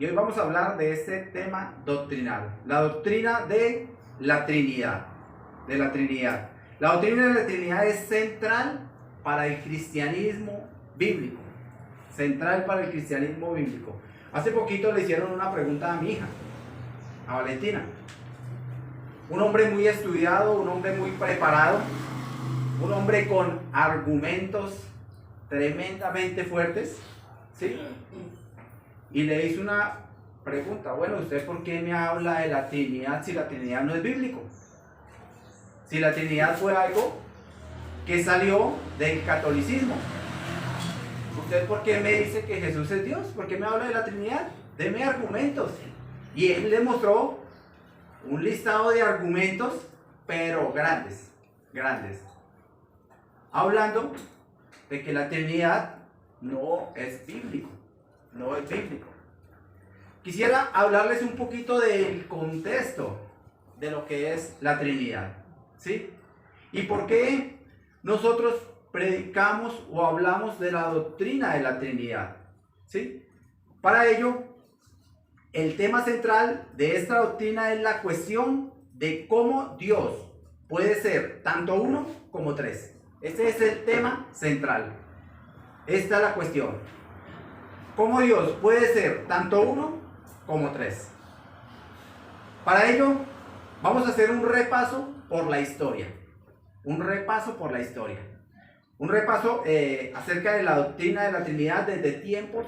y hoy vamos a hablar de este tema doctrinal, la doctrina de la Trinidad, La doctrina de la Trinidad es central para el cristianismo bíblico, Hace poquito le hicieron una pregunta a mi hija, a Valentina, un hombre muy estudiado, un hombre muy preparado, un hombre con argumentos tremendamente fuertes, ¿sí? Y le hizo una pregunta: bueno, ¿usted por qué me habla de la Trinidad si la Trinidad no es bíblico? Si la Trinidad fue algo que salió del catolicismo. ¿Usted por qué me dice que Jesús es Dios? ¿Por qué me habla de la Trinidad? Deme argumentos. Y él le mostró un listado de argumentos, pero grandes, hablando de que la Trinidad no es bíblico. Quisiera hablarles un poquito del contexto de lo que es la Trinidad, ¿sí? Y por qué nosotros predicamos o hablamos de la doctrina de la Trinidad, ¿sí? Para ello, el tema central de esta doctrina es la cuestión de cómo Dios puede ser tanto uno como tres. Este es el tema central. Esta es la cuestión. ¿Cómo Dios puede ser tanto uno como tres? Para ello, vamos a hacer un repaso por la historia. Un repaso acerca de la doctrina de la Trinidad desde tiempos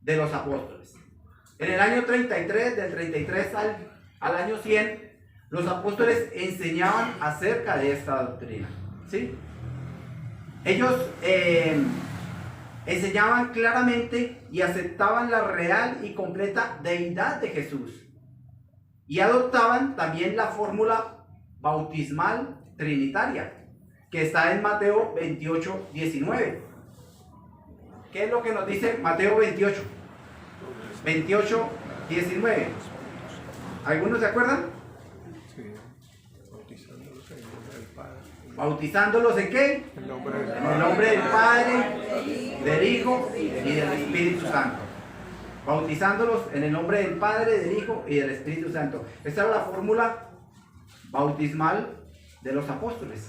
de los apóstoles. En el año 33, del 33 al año 100, los apóstoles enseñaban acerca de esta doctrina, ¿sí? Ellos enseñaban claramente y aceptaban la real y completa deidad de Jesús. Y adoptaban también la fórmula bautismal trinitaria, que está en Mateo 28, 19. ¿Qué es lo que nos dice Mateo 28? 28, 19. ¿Algunos se acuerdan? Sí, bautizándolos en el nombre del Padre. ¿Bautizándolos en qué? En el nombre del En el Padre. nombre del Padre, del Hijo y del Espíritu Santo. Bautizándolos en el nombre del Padre, del Hijo y del Espíritu Santo. Esta era la fórmula bautismal de los apóstoles.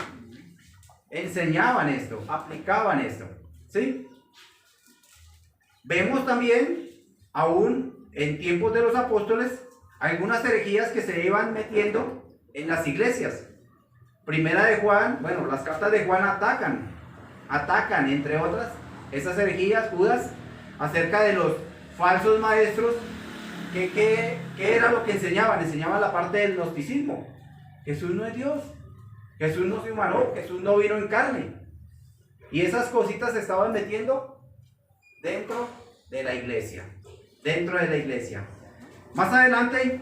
Enseñaban esto, aplicaban esto, ¿sí? Vemos también, aún en tiempos de los apóstoles, algunas herejías que se iban metiendo en las iglesias. Primera de Juan, bueno, las cartas de Juan atacan, entre otras, esas herejías, Judas, acerca de los falsos maestros. ¿Qué era lo que enseñaban? Enseñaban la parte del gnosticismo. Jesús no es Dios, Jesús no se humanó, Jesús no vino en carne. Y esas cositas se estaban metiendo dentro de la iglesia. Más adelante,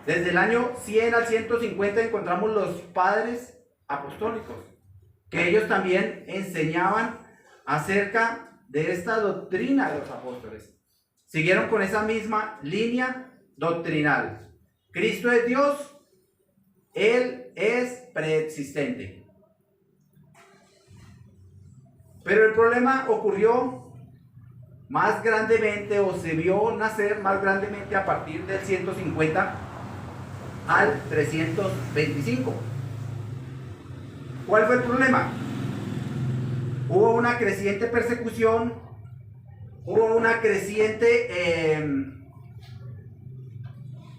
desde el año 100 al 150, encontramos los padres apostólicos, que ellos también enseñaban acerca de esta doctrina de los apóstoles. Siguieron con esa misma línea doctrinal. Cristo es Dios, Él es preexistente. Pero el problema ocurrió más grandemente, o se vio nacer más grandemente a partir del 150 al 325. ¿Cuál fue el problema? Hubo una creciente persecución, hubo una creciente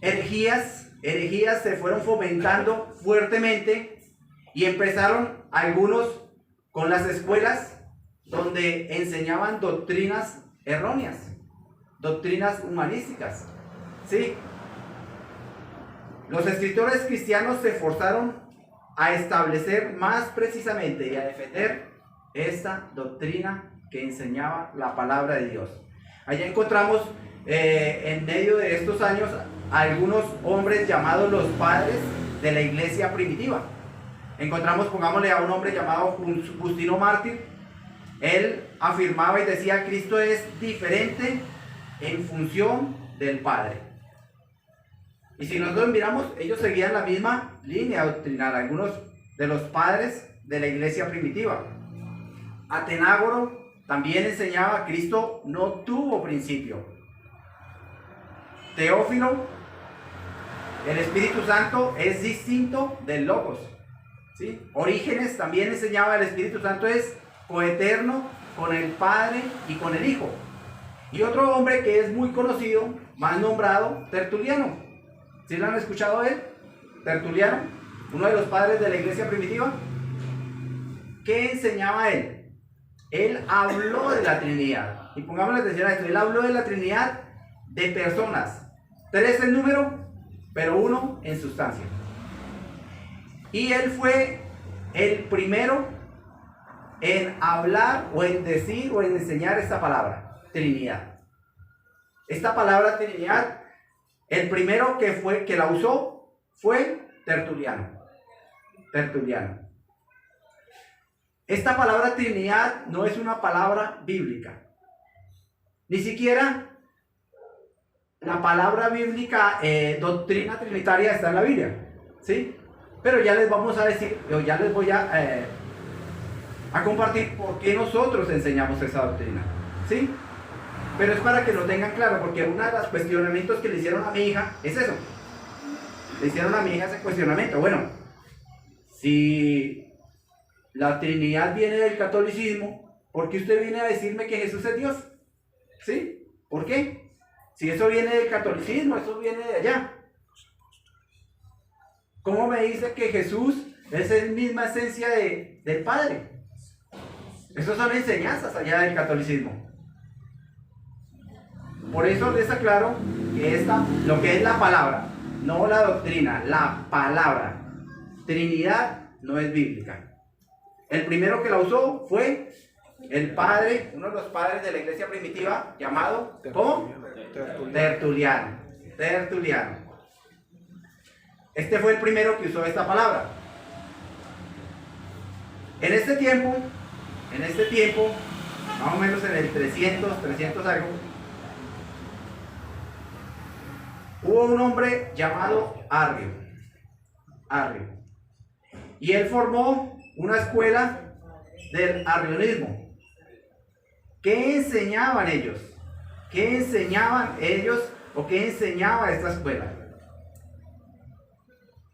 herejías se fueron fomentando fuertemente y empezaron algunos con las escuelas donde enseñaban doctrinas erróneas, doctrinas humanísticas, ¿sí? Los escritores cristianos se esforzaron a establecer más precisamente y a defender esta doctrina que enseñaba la palabra de Dios. Allá encontramos en medio de estos años algunos hombres llamados los padres de la iglesia primitiva. Encontramos, pongámosle, a un hombre llamado Justino Mártir. Él afirmaba y decía: Cristo es diferente en función del Padre. Y si nosotros miramos, ellos seguían la misma línea doctrinal, algunos de los padres de la iglesia primitiva. Atenágoro también enseñaba: Cristo no tuvo principio. Teófilo, el Espíritu Santo es distinto del Logos. ¿Sí? Orígenes también enseñaba el Espíritu Santo es coeterno con el Padre y con el Hijo. Y otro hombre que es muy conocido, más nombrado, Tertuliano. ¿Sí lo han escuchado él? Tertuliano, uno de los padres de la iglesia primitiva. ¿Qué enseñaba él? Él habló de la Trinidad. Y pongámosle atención a esto. Él habló de la Trinidad de personas. 3 en número, pero 1 en sustancia. Y él fue el primero en hablar o en decir o en enseñar esta palabra, Trinidad. Esta palabra Trinidad, el primero que la usó fue Tertuliano. Tertuliano. Esta palabra Trinidad no es una palabra bíblica. Ni siquiera la palabra bíblica doctrina trinitaria está en la Biblia, ¿sí? Pero ya les vamos a decir, yo ya les voy a compartir por qué nosotros enseñamos esa doctrina, ¿sí? Pero es para que lo tengan claro, porque uno de los cuestionamientos que le hicieron a mi hija es eso. Le hicieron a mi hija ese cuestionamiento. Bueno, si la Trinidad viene del catolicismo, ¿por qué usted viene a decirme que Jesús es Dios? ¿Sí? ¿Por qué? Si eso viene del catolicismo, eso viene de allá. ¿Cómo me dice que Jesús es la misma esencia del Padre? Esas son enseñanzas allá del catolicismo. Por eso les aclaro que lo que es la palabra, no la doctrina, la palabra, Trinidad, no es bíblica. El primero que la usó fue el padre, uno de los padres de la iglesia primitiva, llamado, ¿cómo? Tertuliano. Tertuliano. Este fue el primero que usó esta palabra. En este tiempo, más o menos en el 300 algo, hubo un hombre llamado Arrio. Y él formó una escuela del arrianismo. ¿Qué enseñaban ellos? ¿Qué enseñaban ellos o qué enseñaba esta escuela?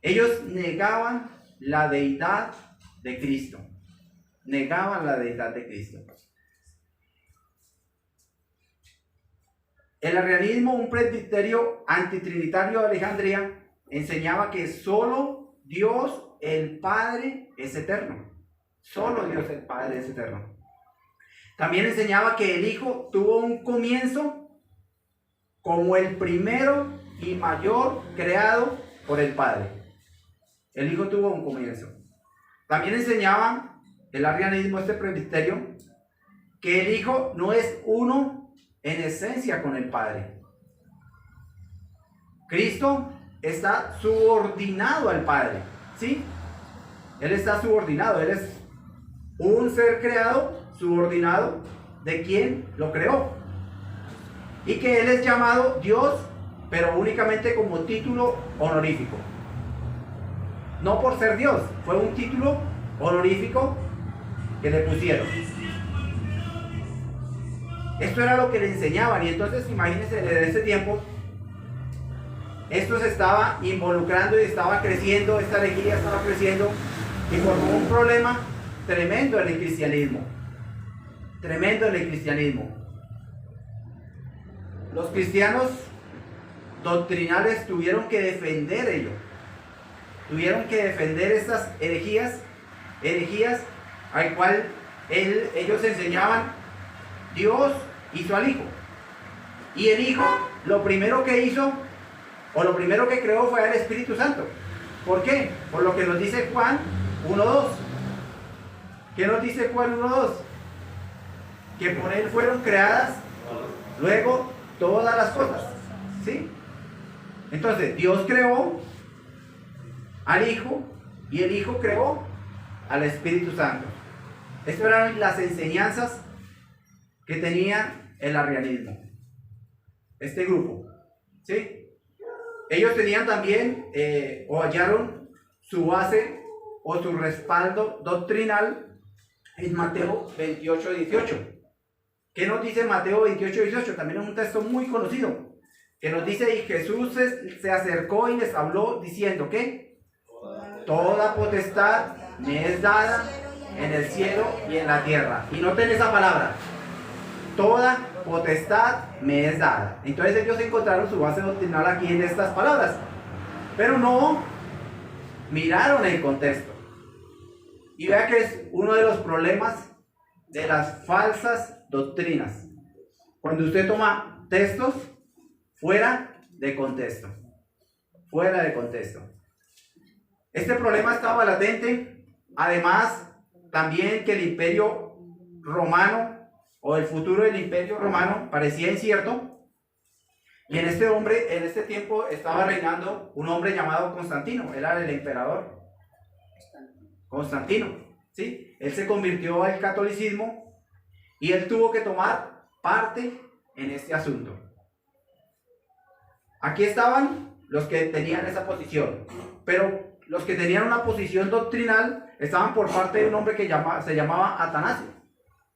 Ellos negaban la deidad de Cristo. Negaban la deidad de Cristo. El arrianismo, un presbiterio antitrinitario de Alejandría, enseñaba que solo Dios el Padre es eterno. Solo Dios el Padre es eterno. También enseñaba que el Hijo tuvo un comienzo como el primero y mayor creado por el Padre. El Hijo tuvo un comienzo. También enseñaba el arrianismo, este presbiterio, que el Hijo no es uno en esencia con el Padre. Cristo está subordinado al Padre, ¿sí? Él está subordinado, Él es un ser creado, subordinado de quien lo creó. Y que Él es llamado Dios, pero únicamente como título honorífico. No por ser Dios, fue un título honorífico que le pusieron. Esto era lo que le enseñaban. Y entonces imagínense, desde ese tiempo esto se estaba involucrando y estaba creciendo, esta herejía estaba creciendo y formó un problema tremendo en el cristianismo. Tremendo en el cristianismo. Los cristianos doctrinales tuvieron que defender ello. Tuvieron que defender estas herejías al cual ellos enseñaban Dios hizo al Hijo. Y el Hijo, lo primero que hizo, o lo primero que creó fue al Espíritu Santo. ¿Por qué? Por lo que nos dice Juan 1:2. ¿Qué nos dice Juan 1:2? Que por Él fueron creadas luego todas las cosas. ¿Sí? Entonces, Dios creó al Hijo y el Hijo creó al Espíritu Santo. Estas eran las enseñanzas que tenía el arrianismo, este grupo, ¿sí? Ellos tenían también, o hallaron su base o su respaldo doctrinal en Mateo 28:18. ¿Qué nos dice Mateo 28:18? También es un texto muy conocido. que nos dice, y Jesús se acercó y les habló diciendo, ¿qué? Toda potestad me es dada en el cielo y en la tierra. Y noten esa palabra, toda potestad me es dada. Entonces ellos encontraron su base doctrinal aquí en estas palabras, pero no miraron el contexto. Y vea que es uno de los problemas de las falsas doctrinas, cuando usted toma textos fuera de contexto. Fuera de contexto. Este problema estaba latente. Además, también que el imperio romano o el futuro del imperio romano parecía incierto. Y en este tiempo estaba reinando un hombre llamado Constantino. Él era el emperador Constantino, ¿sí? Él se convirtió al catolicismo y él tuvo que tomar parte en este asunto. Aquí estaban los que tenían esa posición, pero los que tenían una posición doctrinal estaban por parte de un hombre que se llamaba Atanasio.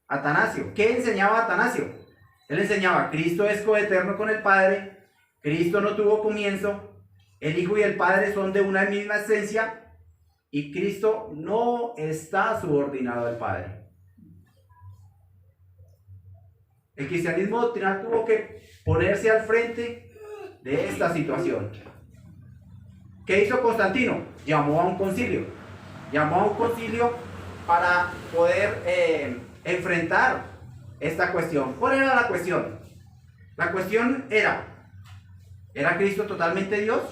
Atanasio, ¿qué enseñaba Atanasio? Él enseñaba, Cristo es coeterno con el Padre, Cristo no tuvo comienzo, el Hijo y el Padre son de una misma esencia, y Cristo no está subordinado al Padre. El cristianismo doctrinal tuvo que ponerse al frente de esta situación. ¿Qué hizo Constantino? Llamó a un concilio. Llamó a un concilio para poder enfrentar esta cuestión. ¿Cuál era la cuestión? La cuestión ¿era Cristo totalmente Dios?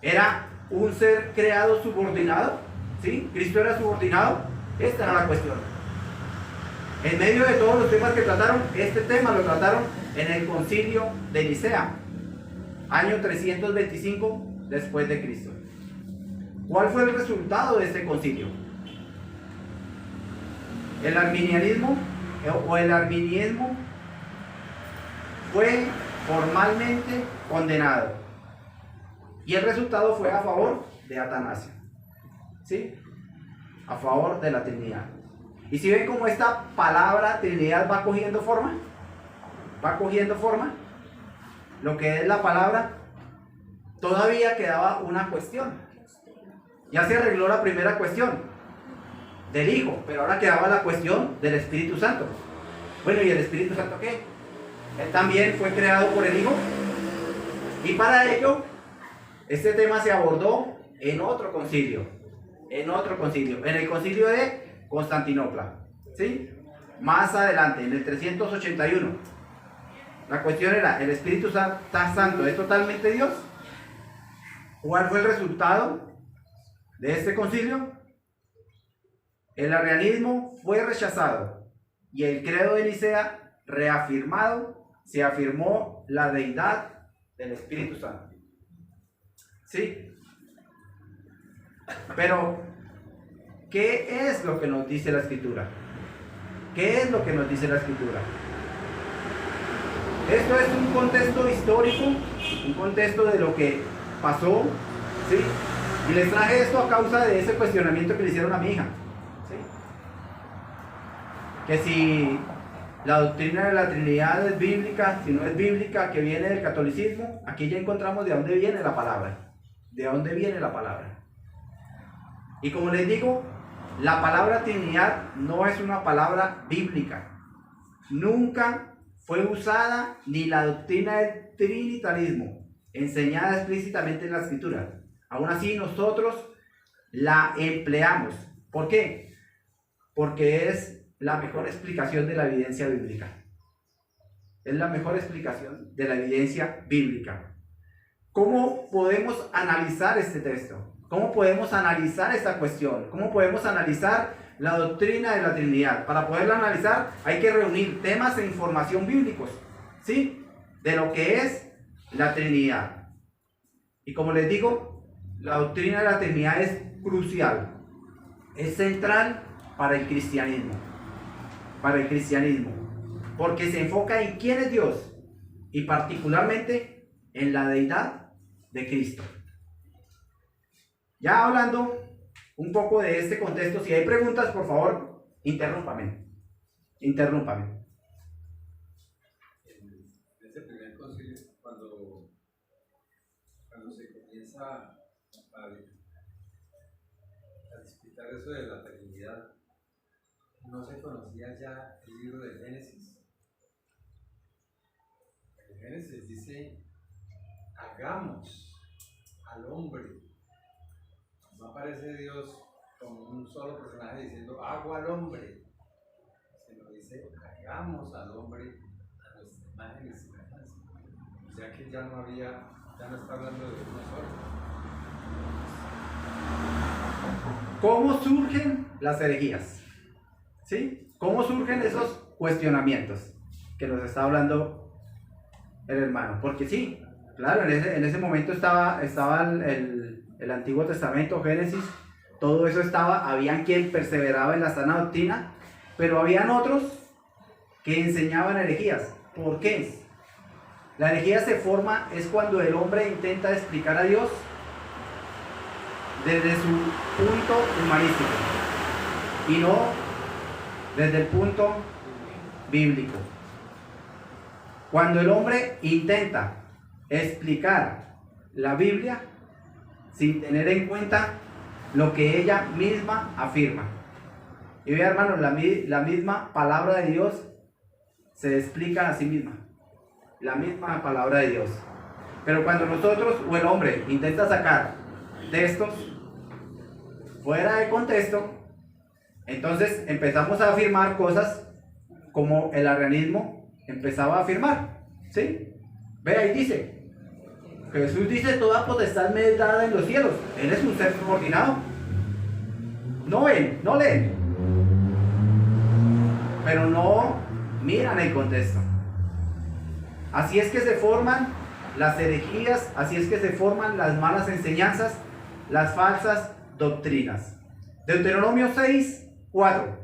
¿Era un ser creado subordinado? ¿Sí? ¿Cristo era subordinado? Esta era la cuestión. En medio de todos los temas que trataron, este tema lo trataron en el concilio de Nicea, año 325 después de Cristo. ¿Cuál fue el resultado de este concilio? El arminianismo fue formalmente condenado y el resultado fue a favor de Atanasio, ¿sí? A favor de la Trinidad. Y si ven cómo esta palabra Trinidad va cogiendo forma, lo que es la palabra, todavía quedaba una cuestión. Ya se arregló la primera cuestión del Hijo, pero ahora quedaba la cuestión del Espíritu Santo. Bueno, ¿y el Espíritu Santo qué? Él también fue creado por el Hijo, y para ello este tema se abordó en otro concilio, en el concilio de Constantinopla, ¿sí? Más adelante, en el 381. La cuestión era, ¿el Espíritu Santo es totalmente Dios? ¿Cuál fue el resultado de este concilio? El arrianismo fue rechazado y el credo de Nicea reafirmado. Se afirmó la deidad del Espíritu Santo, ¿sí? Pero ¿qué es lo que nos dice la Escritura? ¿Qué es lo que nos dice la Escritura? Esto es un contexto histórico, un contexto de lo que pasó, ¿sí? Y les traje esto a causa de ese cuestionamiento que le hicieron a mi hija, ¿sí? Que si la doctrina de la Trinidad es bíblica, si no es bíblica, que viene del catolicismo, aquí ya encontramos de dónde viene la palabra. ¿De dónde viene la palabra? Y como les digo, la palabra Trinidad no es una palabra bíblica. Nunca fue usada ni la doctrina del trinitarismo, enseñada explícitamente en la Escritura. Aún así nosotros la empleamos. ¿Por qué? Porque es la mejor explicación de la evidencia bíblica. Es la mejor explicación de la evidencia bíblica. ¿Cómo podemos analizar este texto? ¿Cómo podemos analizar esta cuestión? ¿Cómo podemos analizar la doctrina de la Trinidad? Para poderla analizar hay que reunir temas e información bíblicos, ¿sí? De lo que es la Trinidad. Y como les digo, la doctrina de la Trinidad es crucial, es central para el cristianismo. Porque se enfoca en quién es Dios y particularmente en la deidad de Cristo. Ya hablando un poco de este contexto, si hay preguntas, por favor, interrúmpame. Ese primer cuando se comienza a explicar eso de la Trinidad, no se conocía ya el libro de Génesis. En Génesis dice, hagamos al hombre. No aparece Dios como un solo personaje diciendo, hago al hombre. Sino dice, hagamos al hombre a nuestra imagen y semejanza. O sea que ya no está hablando de uno solo. ¿Cómo surgen las herejías? ¿Sí? ¿Cómo surgen esos cuestionamientos que nos está hablando el hermano? Porque sí, claro, en ese momento estaba el Antiguo Testamento, Génesis, todo eso estaba, habían quien perseveraba en la sana doctrina, pero habían otros que enseñaban herejías. ¿Por qué? La herejía se forma es cuando el hombre intenta explicar a Dios desde su punto humanístico y no desde el punto bíblico. Cuando el hombre intenta explicar la Biblia sin tener en cuenta lo que ella misma afirma. Y vea, hermano, la misma palabra de Dios se explica a sí misma. La misma palabra de Dios. Pero cuando nosotros o el hombre intenta sacar textos fuera de contexto, entonces empezamos a afirmar cosas como el arrianismo empezaba a afirmar. ¿Sí? Ve ahí dice, Jesús dice, toda potestad me es dada en los cielos. Él es un ser subordinado. No ven, no leen, pero no miran el contexto. Así es que se forman las herejías, así es que se forman las malas enseñanzas, las falsas doctrinas. Deuteronomio 6, 4.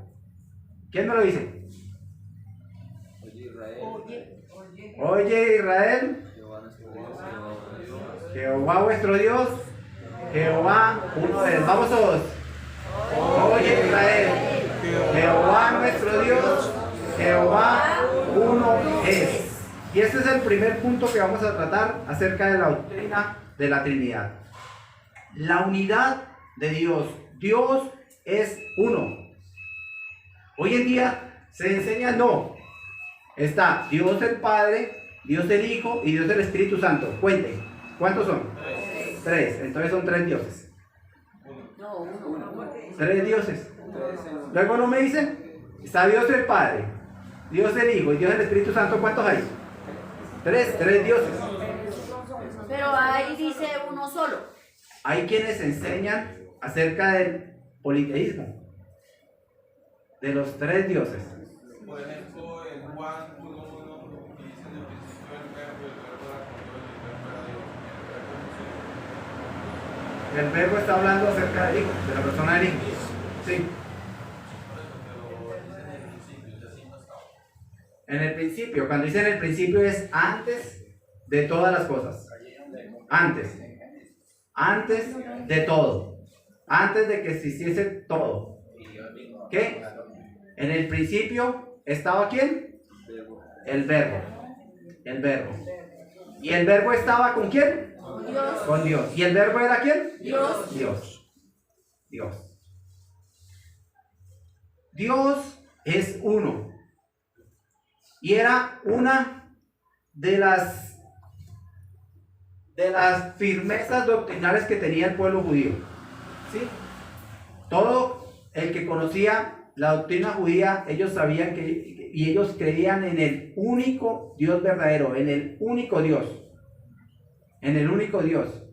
¿Quién me lo dice? Oye Israel, Jehová vuestro Dios, Jehová uno es. Vamos todos. Oye Israel, Jehová nuestro Dios, Jehová uno es. Y este es el primer punto que vamos a tratar acerca de la doctrina de la Trinidad. La unidad de Dios. Dios es uno. Hoy en día se enseña no. Está Dios el Padre, Dios el Hijo y Dios el Espíritu Santo. Cuente. ¿Cuántos son? Tres. Entonces son tres dioses. Tres dioses. Luego no me dicen, está Dios el Padre, Dios el Hijo y Dios el Espíritu Santo. ¿Cuántos hay? Tres dioses. Pero ahí dice uno solo. Hay quienes enseñan acerca del politeísmo, de los tres dioses. Por ejemplo, en Juan 1:1 dice en el principio el verbo era con Dios, El verbo está hablando acerca del Hijo, de la persona del Hijo. Sí. En el principio, cuando dice en el principio es antes de todas las cosas. Antes de todo. Antes de que existiese todo. ¿Qué? En el principio estaba ¿quién? El verbo. El verbo. ¿Y el verbo estaba con quién? Dios. Con Dios. ¿Y el verbo era quién? Dios. Dios. Dios es uno. Y era una de las firmezas doctrinales que tenía el pueblo judío. ¿Sí? Todo el que conocía la doctrina judía, ellos sabían y ellos creían en el único Dios verdadero, en el único Dios. En el único Dios.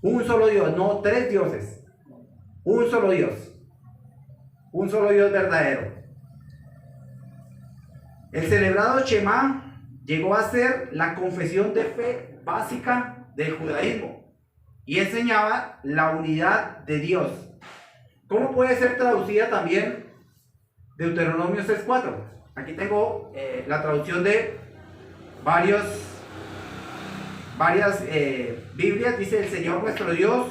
Un solo Dios, no tres dioses. Un solo Dios. Un solo Dios verdadero. El celebrado Shema llegó a ser la confesión de fe básica del judaísmo y enseñaba la unidad de Dios. ¿Cómo puede ser traducida también Deuteronomio 6:4? Aquí tengo la traducción de varias Biblias. Dice: el Señor nuestro Dios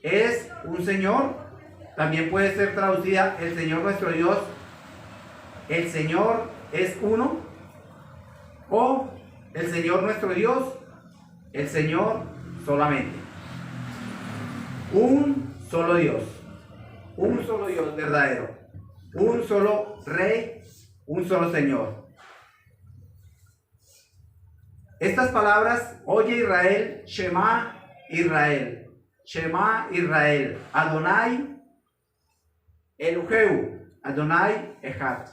es un Señor. También puede ser traducida: el Señor nuestro Dios, el Señor es uno. O el Señor nuestro Dios, el Señor solamente. Un solo Dios verdadero, un solo Rey, un solo Señor. Estas palabras, oye Israel, Shema Israel, Shema Israel, Adonai Eloheu, Adonai Echad.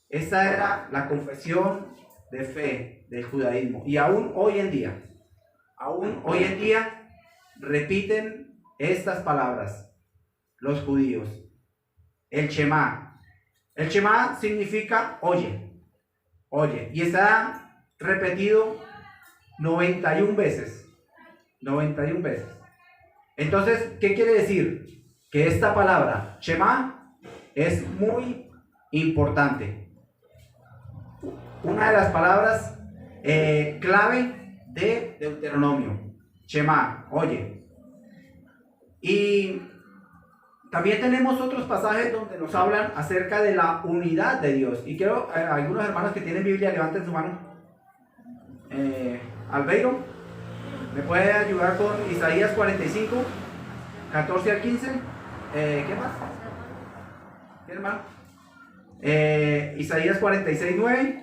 Esa era la confesión de fe del judaísmo. Y aún hoy en día, repiten estas palabras los judíos. El Shema. El Shema significa oye. Oye. Y está repetido 91 veces. 91 veces. Entonces, ¿qué quiere decir? Que esta palabra, Shema, es muy importante. Una de las palabras clave de Deuteronomio. Shema, oye. Y también tenemos otros pasajes donde nos hablan acerca de la unidad de Dios. Y quiero, algunos hermanos que tienen Biblia, levanten su mano. Albeiro, ¿me puede ayudar con Isaías 45, 14 al 15? ¿Qué más? ¿Qué hermano? Isaías 46, 9.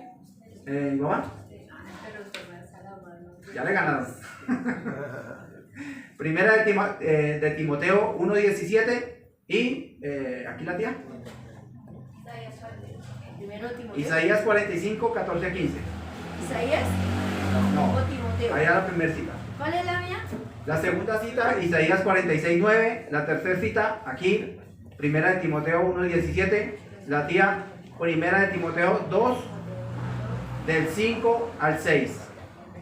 ¿Mamá? Ya le ganaron. Primera de Timoteo 1:17 y aquí la tía. Isaías 45, 14 a 15. ¿Isaías? No, ¿O Timoteo? ahí era la primera cita. ¿Cuál es la mía? La segunda cita, Isaías 46, 9. La tercera cita, aquí, primera de Timoteo 1:17. La tía, primera de Timoteo 2, del 5 al 6.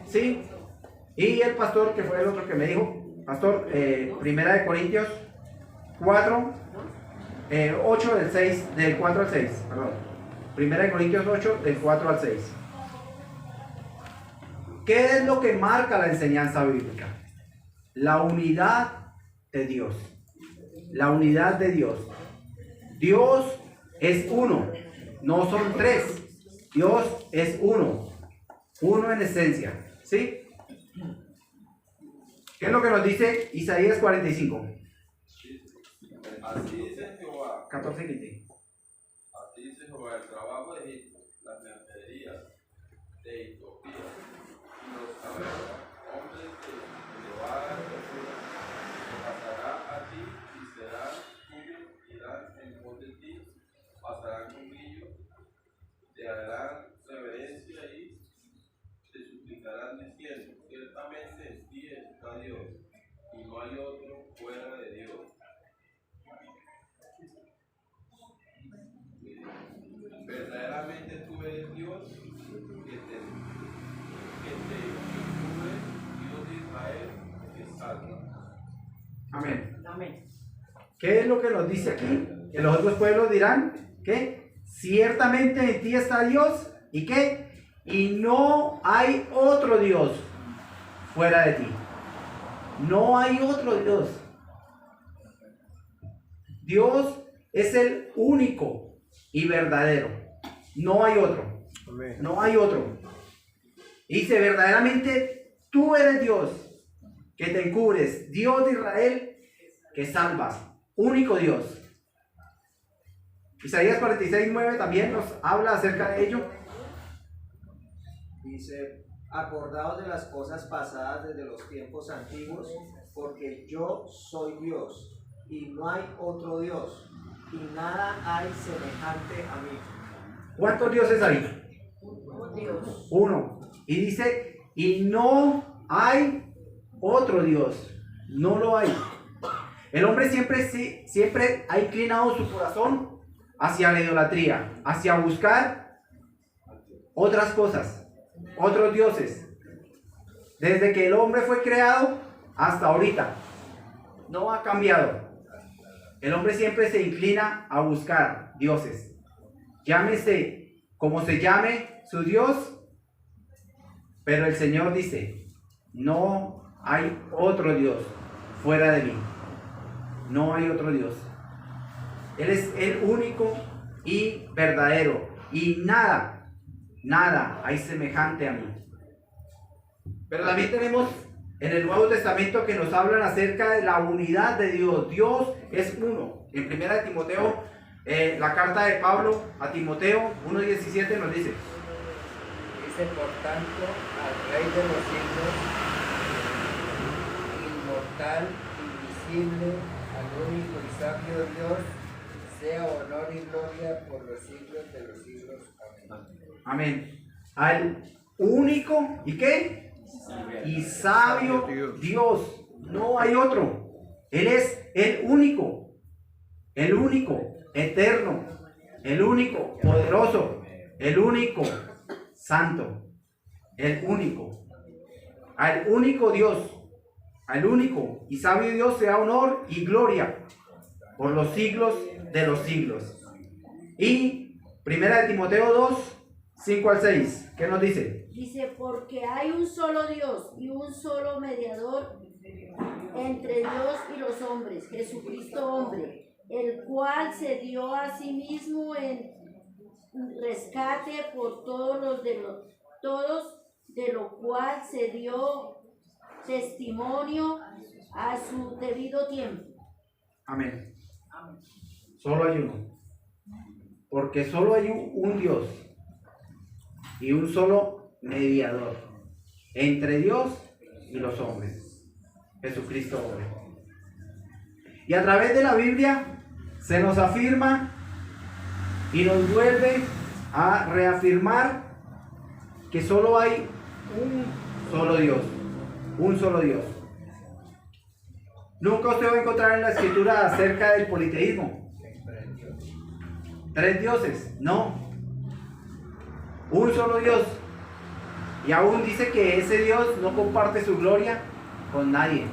¿Sí? Y el pastor, que fue el otro que me dijo, pastor, primera de Corintios 4, 8 del 4 al 6, perdón. Primera de Corintios 8, del 4 al 6. ¿Qué es lo que marca la enseñanza bíblica? La unidad de Dios. La unidad de Dios. Dios es uno, no son tres. Dios es uno. Uno en esencia. ¿Sí? ¿Qué es lo que nos dice Isaías 45? Así dice Jehová. 14 y 15. Así dice Jehová, el trabajo de Egipto, las mercaderías de Etiopía y los hombres de elevada estatura, pasará a ti y serán tuyos, irán en pos de ti, pasarán contigo, te harán reverencia y te suplicarán diciendo, ciertamente en ti está Dios, y no hay otro fuera de Dios. Verdaderamente tú eres Dios que te cubre, Dios de Israel que salva. Amén. Amén. ¿Qué es lo que nos dice aquí? Que los otros pueblos dirán que ciertamente en ti está Dios y que y no hay otro Dios fuera de ti. No hay otro Dios. Dios es el único y verdadero. No hay otro. No hay otro. Dice, verdaderamente tú eres Dios que te encubres, Dios de Israel que salvas, único Dios. Isaías 46, 9 también nos habla acerca de ello. Dice, acordaos de las cosas pasadas desde los tiempos antiguos, porque yo soy Dios, y no hay otro Dios, y nada hay semejante a mí. ¿Cuántos dioses hay? Dios. Uno. Y dice, y no hay otro Dios. No lo hay. El hombre siempre ha inclinado su corazón hacia la idolatría, hacia buscar otras cosas, otros dioses. Desde que el hombre fue creado hasta ahorita. No ha cambiado. El hombre siempre se inclina a buscar dioses. Llámese como se llame su Dios, pero el Señor dice, no hay otro Dios fuera de mí. No hay otro Dios. Él es el único y verdadero. Y nada hay semejante a mí. Pero también tenemos en el Nuevo Testamento que nos hablan acerca de la unidad de Dios. Dios es uno. En 1 Timoteo, la carta de Pablo a Timoteo 1:17 nos dice: Dice, por tanto, al Rey de los siglos, inmortal, invisible, al único y sabio Dios, sea honor y gloria por los siglos de los siglos. Amén. amén. Al único, ¿y qué? Y sabio Dios. No hay otro. Él es el único, eterno, el único, poderoso, el único, santo, el único. Al único Dios, al único y sabio Dios sea honor y gloria por los siglos de los siglos. Y 1 Timoteo 2, 5 al 6, ¿qué nos dice? Dice, porque hay un solo Dios y un solo mediador entre Dios y los hombres, Jesucristo hombre, el cual se dio a sí mismo en rescate por todos de lo cual se dio testimonio a su debido tiempo. Amén. Solo hay uno. Porque solo hay un Dios y un solo mediador entre Dios y los hombres, Jesucristo hombre. Y a través de la Biblia se nos afirma y nos vuelve a reafirmar que solo hay un solo Dios, un solo Dios. Nunca usted va a encontrar en la escritura acerca del politeísmo. 3 dioses, no. Un solo Dios. Y aún dice que ese Dios no comparte su gloria con nadie.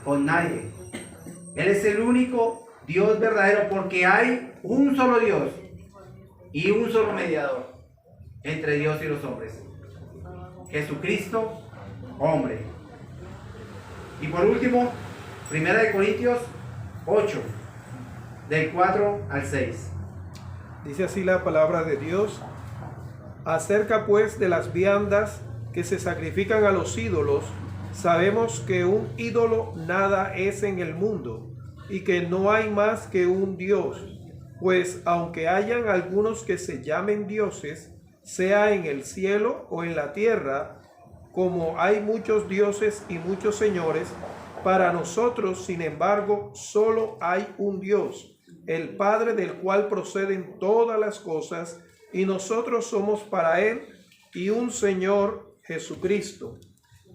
Con nadie. Él es el único Dios verdadero porque hay un solo Dios y un solo mediador entre Dios y los hombres. Jesucristo, hombre. Y por último, 1 Corintios 8, del 4 al 6. Dice así la palabra de Dios: acerca pues de las viandas que se sacrifican a los ídolos, sabemos que un ídolo nada es en el mundo, y que no hay más que un Dios, pues aunque hayan algunos que se llamen dioses, sea en el cielo o en la tierra, como hay muchos dioses y muchos señores, para nosotros, sin embargo, solo hay un Dios, el Padre, del cual proceden todas las cosas, y nosotros somos para Él, y un Señor, Jesucristo,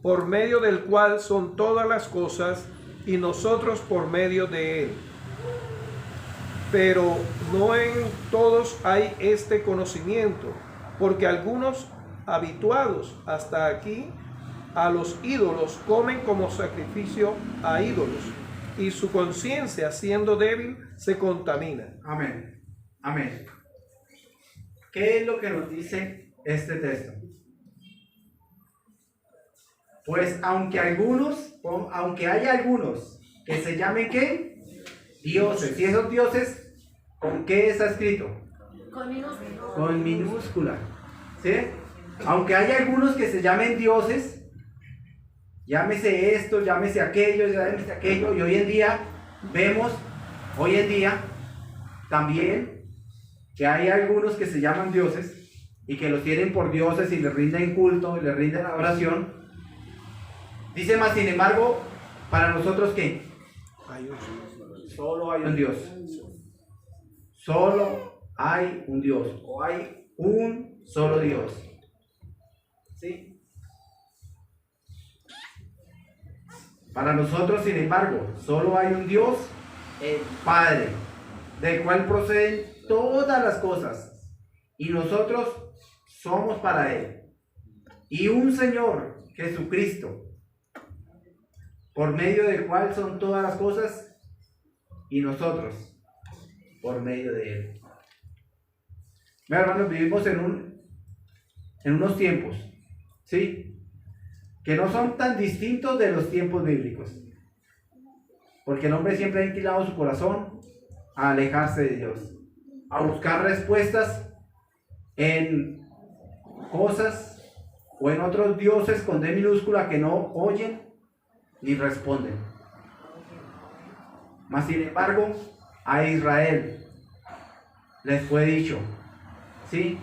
por medio del cual son todas las cosas, y nosotros por medio de Él. Pero no en todos hay este conocimiento, porque algunos, habituados hasta aquí a los ídolos, comen como sacrificio a ídolos, y su conciencia, siendo débil, se contamina. Amén. Amén. ¿Qué es lo que nos dice este texto? Pues aunque haya algunos que se llamen ¿qué? Dioses. ¿Y esos dioses con qué está escrito? Con minúscula. Con minúscula. ¿Sí? Aunque haya algunos que se llamen dioses, llámese esto, llámese aquello, y hoy en día vemos, también que hay algunos que se llaman dioses y que los tienen por dioses y les rinden culto y les rinden adoración. Dice más, sin embargo, para nosotros ¿qué? Solo hay un Dios. Solo hay un Dios, o hay un solo Dios. ¿Sí? Para nosotros, sin embargo, solo hay un Dios, el Padre, del cual proceden todas las cosas, y nosotros somos para Él. Y un Señor, Jesucristo, por medio del cual son todas las cosas, y nosotros por medio de Él. Mira, hermanos, vivimos en unos tiempos, ¿sí?, que no son tan distintos de los tiempos bíblicos, porque el hombre siempre ha inclinado su corazón a alejarse de Dios, a buscar respuestas en cosas o en otros dioses con D minúscula que no oyen ni responden. Mas sin embargo, a Israel les fue dicho, ¿sí?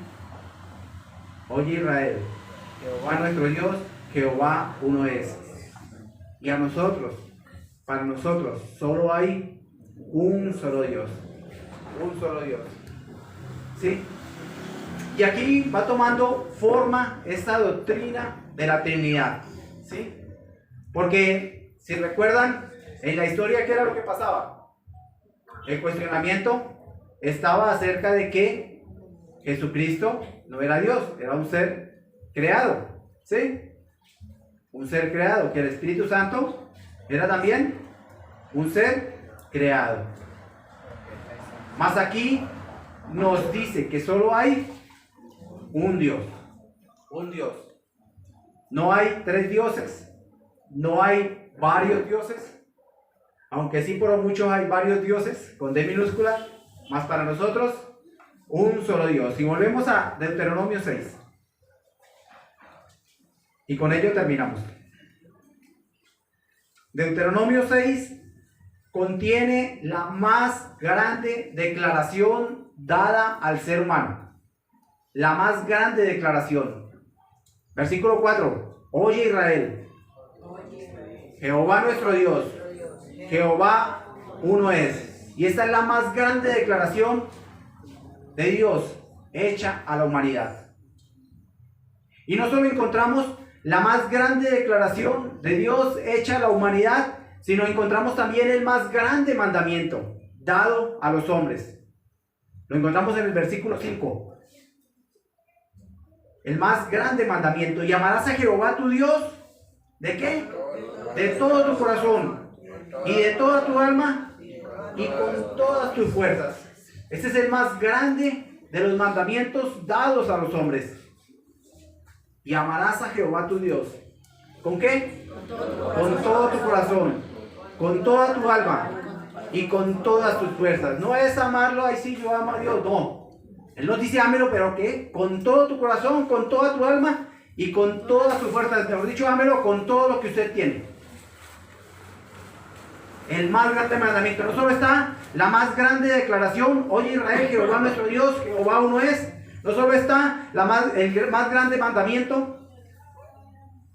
Oye Israel, Jehová nuestro Dios, Jehová uno es. Y a nosotros, para nosotros, solo hay un solo Dios. Un solo Dios. ¿Sí? Y aquí va tomando forma esta doctrina de la Trinidad. ¿Sí? Porque, si recuerdan, en la historia, ¿qué era lo que pasaba? El cuestionamiento estaba acerca de que Jesucristo no era Dios, era un ser creado. ¿Sí? Un ser creado, que el Espíritu Santo era también un ser creado. Mas aquí nos dice que solo hay un Dios. Un Dios. No hay tres dioses. No hay varios dioses. Aunque sí por muchos hay varios dioses con D minúscula. Mas para nosotros un solo Dios. Y volvemos a Deuteronomio 6. Y con ello terminamos. Deuteronomio 6 contiene la más grande declaración dada al ser humano. La más grande declaración. Versículo 4. Oye Israel, Jehová nuestro Dios, Jehová uno es. Y esta es la más grande declaración de Dios hecha a la humanidad. Y no solo encontramos la más grande declaración de Dios hecha a la humanidad, sino encontramos también el más grande mandamiento dado a los hombres. Lo encontramos en el versículo 5. El más grande mandamiento. Y amarás a Jehová tu Dios. ¿De qué? De todo tu corazón y de toda tu alma y con todas tus fuerzas. Este es el más grande de los mandamientos dados a los hombres. Y amarás a Jehová tu Dios. ¿Con qué? Con todo tu corazón, con toda tu alma y con todas tus fuerzas. No es amarlo, ay sí, yo amo a Dios. No. Él nos dice ámelo, pero ¿qué? Con todo tu corazón, con toda tu alma y con todas tus fuerzas. Mejor dicho, ámelo con todo lo que usted tiene. El más grande mandamiento. No solo está la más grande declaración, oye Israel, Jehová nuestro Dios, Jehová uno es. No solo está el más grande mandamiento,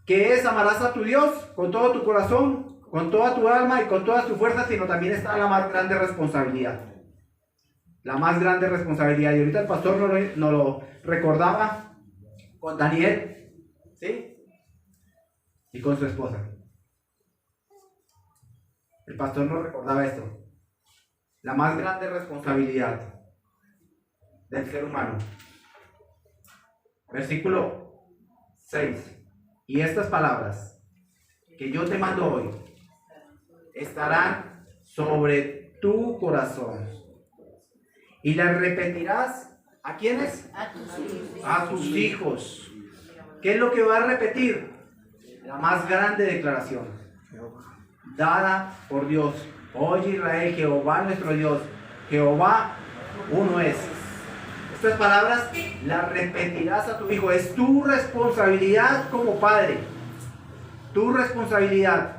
que es amarás a tu Dios con todo tu corazón, con toda tu alma y con todas tus fuerzas, sino también está la más grande responsabilidad. La más grande responsabilidad. Y ahorita el pastor nos lo recordaba con Daniel, ¿sí? Y con su esposa. El pastor nos recordaba esto. La más grande responsabilidad del ser humano. Versículo 6. Y estas palabras que yo te mando hoy estarán sobre tu corazón. Y las repetirás, ¿a quiénes? A tus hijos. A tus hijos. ¿Qué es lo que va a repetir? La más grande declaración dada por Dios. Oye Israel, Jehová nuestro Dios, Jehová uno es. Estas palabras las repetirás a tu hijo. Es tu responsabilidad como padre. Tu responsabilidad.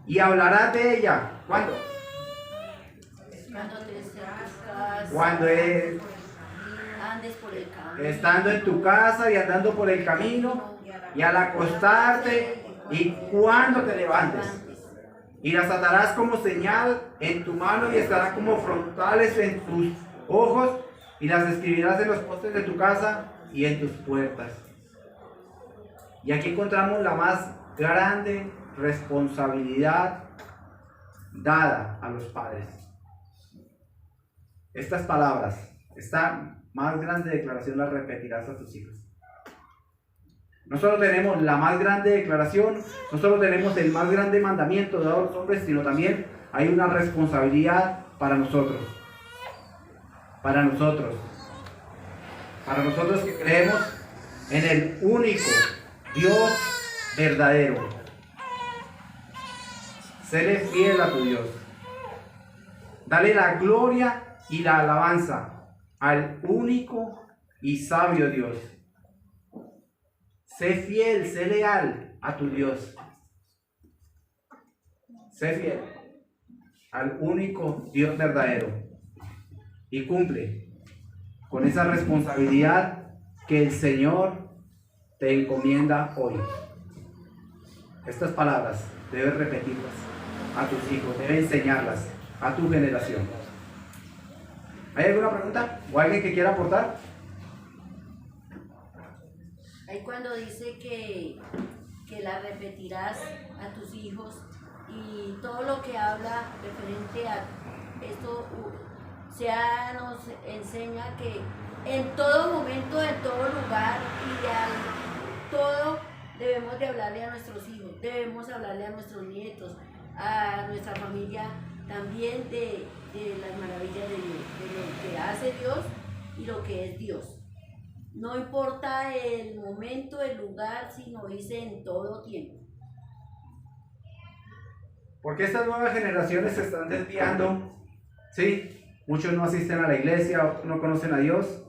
Y hablarás de ella. ¿Cuándo? Cuando te acercas, Cuando andes por el camino. estando en tu casa y andando por el camino, y al acostarte, y cuando te levantes. Y las atarás como señal en tu mano y estarán como frontales en tus ojos, y las escribirás en los postes de tu casa y en tus puertas. Y aquí encontramos la más grande responsabilidad dada a los padres. Estas palabras, esta más grande declaración la repetirás a tus hijos. No solo tenemos la más grande declaración, no solo tenemos el más grande mandamiento dado a los hombres, sino también hay una responsabilidad para nosotros. Para nosotros que creemos en el único Dios verdadero. Séle fiel a tu Dios. Dale la gloria y la alabanza al único y sabio Dios. Sé fiel, sé leal a tu Dios. Sé fiel al único Dios verdadero y cumple con esa responsabilidad que el Señor te encomienda hoy. Estas palabras debes repetirlas a tus hijos, debes enseñarlas a tu generación. ¿Hay alguna pregunta o alguien que quiera aportar? Ahí cuando dice que la repetirás a tus hijos y todo lo que habla referente a esto, nos enseña que en todo momento, en todo lugar y al todo debemos de hablarle a nuestros hijos, debemos hablarle a nuestros nietos, a nuestra familia también de las maravillas de Dios, de lo que hace Dios y lo que es Dios. No importa el momento, el lugar, sino dice en todo tiempo. Porque estas nuevas generaciones se están desviando, ¿sí? Muchos no asisten a la iglesia, otros no conocen a Dios.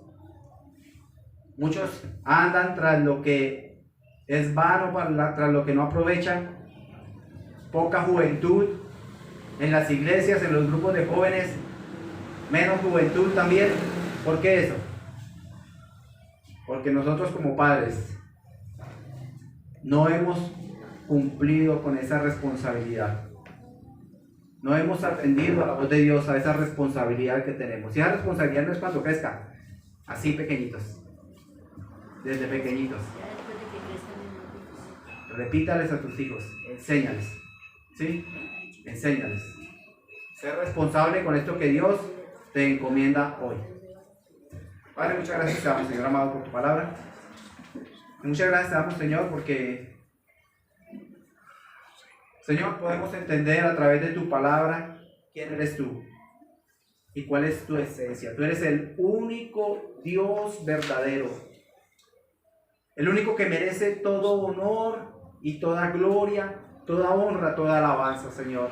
Muchos andan tras lo que es vano, tras lo que no aprovechan. Poca juventud en las iglesias, en los grupos de jóvenes, menos juventud también. ¿Por qué eso? Porque nosotros como padres no hemos cumplido con esa responsabilidad. No hemos atendido a la voz de Dios, a esa responsabilidad que tenemos. Y esa responsabilidad no es cuando crezca, así pequeñitos, desde pequeñitos. Ya después de que crezcan. Repítales a tus hijos, enséñales, ¿sí? Enséñales. Ser responsable con esto que Dios te encomienda hoy. Padre, muchas gracias te damos, Señor amado, por tu palabra. Muchas gracias te damos, Señor, porque, Señor, podemos entender a través de tu palabra quién eres tú y cuál es tu esencia. Tú eres el único Dios verdadero, el único que merece todo honor y toda gloria, toda honra, toda alabanza, Señor.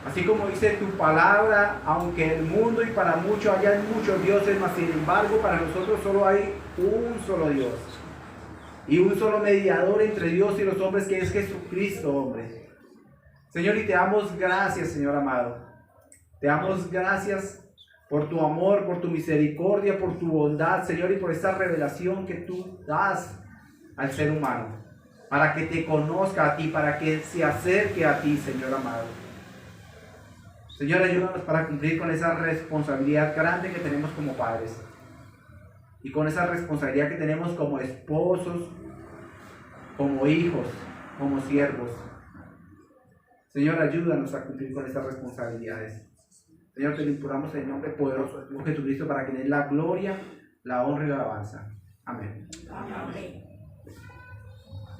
Así como dice tu palabra, aunque el mundo y para muchos hayan muchos dioses, mas sin embargo para nosotros solo hay un solo Dios y un solo mediador entre Dios y los hombres, que es Jesucristo, hombre. Señor, y te damos gracias, Señor amado. Te damos gracias por tu amor, por tu misericordia, por tu bondad, Señor, y por esta revelación que tú das al ser humano, para que te conozca a ti, para que se acerque a ti, Señor amado. Señor, ayúdanos para cumplir con esa responsabilidad grande que tenemos como padres y con esa responsabilidad que tenemos como esposos, como hijos, como siervos. Señor, ayúdanos a cumplir con esas responsabilidades. Señor, te lo imploramos en el nombre poderoso de Jesucristo, para que den la gloria, la honra y la alabanza. Amén. Amén.